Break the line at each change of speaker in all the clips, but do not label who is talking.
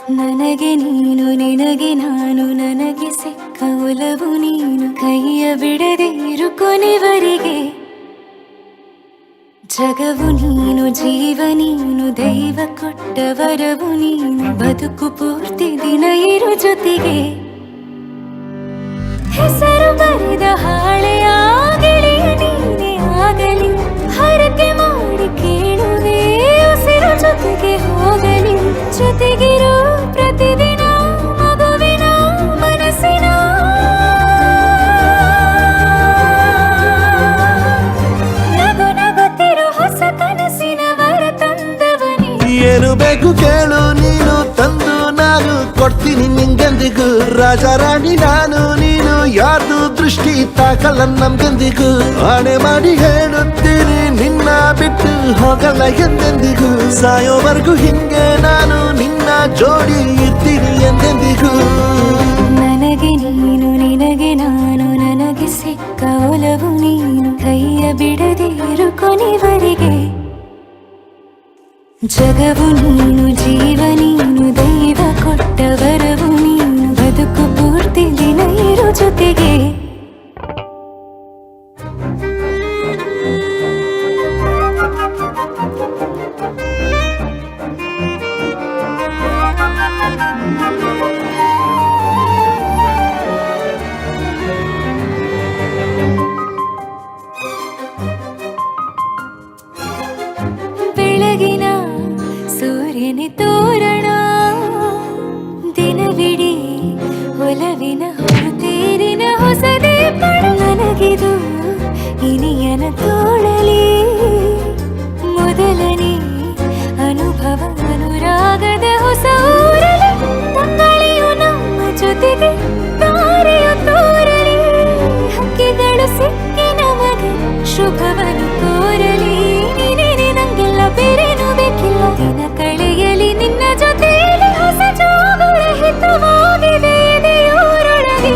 ನನಗೆ ನೀನು ನಿನಗೆ ನಾನು ನನಗೆ ಸಿಕ್ಕ ಒಲವು ನೀನು ಕೈಯ ಬಿಡದೆ ಇರು ಕೊನೆವರೆಗೆ ಜಗವು ನೀನು ಜೀವ ನೀನು ದೈವ ಕೊಟ್ಟ ವರವು ನೀನು ಬದುಕು ಪೂರ್ತಿ ದಿನ ಇರು ಜೊತೆಗೆ ಹೆಸರು ಬರೆದ ಹಾಳೆಯ ಗೆಳೆಯ ನೀನೇ ಆಗಲಿ ಹರಕೆ ಮಾಡಿ ಕೇಳುವೆ ಉಸಿರು ಜೊತೆಗೆ ಹೋಗಲಿ ಜೊತೆಗಿರೋ ಪ್ರತಿದಿನ ಮಗುವಿನ ಮನಸ್ಸಿನ ನಗು ನಗುತ್ತಿರೋ ಹೊಸ ಕನಸಿನ ವರ ತಂದವನೇ
ಏನು ಬೇಕು ಕೇಳು ನೀನು ತಂದು ನಾನು ಕೊಡ್ತೀನಿ ನಿಂಗೆಂದಿಗೂ ರಾಜ ರಾಣಿ ನಾನು ನೀನು ಯಾರ್ದು ದೃಷ್ಟಿ ತಾಕಲ್ಲ ನಮ್ಗೆಂದಿಗೂ ಆಣೆ ಮಾಡಿ ಹೇಳುತ್ತೀನಿ ನಿನ್ನ ಬಿಟ್ಟು ಹೋಗಲ್ಲ ಎಂದೆಂದಿಗೂ ಸಾಯೋವರೆಗೂ ಹಿಂಗೆ ನಾನು ನಿನ್ನ ಜೋಡಿ ಇರ್ತೀನಿ ಎಂದೆಂದಿಗೂ
ನನಗೆ ನೀನು ನಿನಗೆ ನಾನು ನನಗೆ ಸಿಕ್ಕ ಒಲವು ನೀನು ಕೈಯ ಬಿಡದೆ ಇರು ಕೊನೆವರೆಗೆ ಜಗವು ನೀನು ಜೀವ ನೀನು ದೈವ ಕೊಟ್ಟ ವರವು ನೀನು ಬದುಕು ಪೂರ್ತಿ ದಿನ ಇರು ಜೊತೆಗೆ ಬೆಳಗಿನ ಸೂರ್ಯನೇ ತೋರಣ ದಿನವಿಡೀ ಒಲವಿನ ಹೊರತೇರಿನ ಹೊಸದೇ ಪಡ ನನಗಿದು ಇನಿಯನ ತೋಳಲಿ ಮೊದಲನೇ ಅನುಭವ ಅನುರಾಗದ ಹೊಸ ಊರಲಿ ತಂಗಳಿಯು ನಮ್ಮ ಜೊತೆಗೆ ತಾರೆಯು ತೋರಲಿ ಹಕ್ಕಿಗಳು ಸಿಕ್ಕಿ ನಮಗೆ ಶುಭವನ್ನು ಕೋರಲಿ ನೀನೇ ನಂಗೆಲ್ಲ ಬೇರೇನು ಬೇಕಿಲ್ಲ ದಿನ ಕಳೆಯಲಿ ನಿನ್ನ ಜೊತೆಯಲ್ಲಿ ಹೊಸ ಜೋಗುಳ ಹಿತವಾಗಿದೆ ಎದೆಯೂರೊಳಗೆ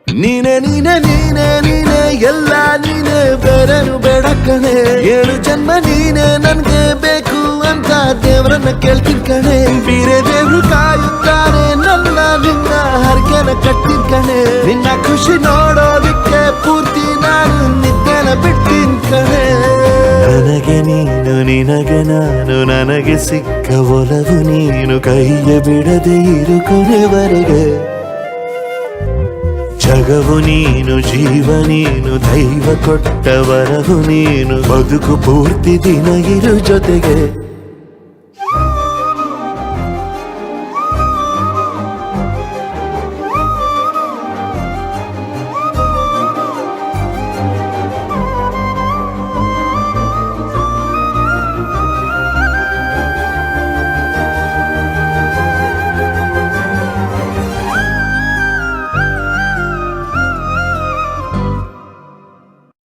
ನೀನೆ ನೀನೆ ನೀನೆ ನೀನೆ ಎಲ್ಲ ನೀನೆ ಬೇರೆನು ಬೇಡ ಕಣೆ ಏಳು ಜನ್ಮ ನೀನೆ ನನ್ಗೆ ಬೇಕು ಅಂತ ದೇವರನ್ನ ಕೇಳ್ತೀನಿ ಕಣೆ ಬೇರೆ ದೇವ್ರು ಕಾಯುತ್ತಾರೆ ನನ್ನ ನಿನ್ನ ಹರಕೆನ ಕಟ್ಟಿನ ಕಣೆ ನಿನ್ನ ಖುಷಿ ನೋಡೋದಿಕ್ಕೆ ಪೂರ್ತಿ ನಾನು ನಿದ್ದೆನ ಬಿಟ್ಟಿನ ಕಣೆ ನನಗೆ ನೀನು ನಿನಗೆ ನಾನು ನನಗೆ ಸಿಕ್ಕ ಒಲವು ನೀನು ಕೈಯ ಬಿಡದೆ ಇರು ಕೊನೆವರೆಗೆ ಜಗವು ನೀನು ಜೀವ ನೀನು ದೈವ ಕೊಟ್ಟ ವರವು ನೀನು ಬದುಕು ಪೂರ್ತಿ ದಿನ ಇರು ಜೊತೆಗೆ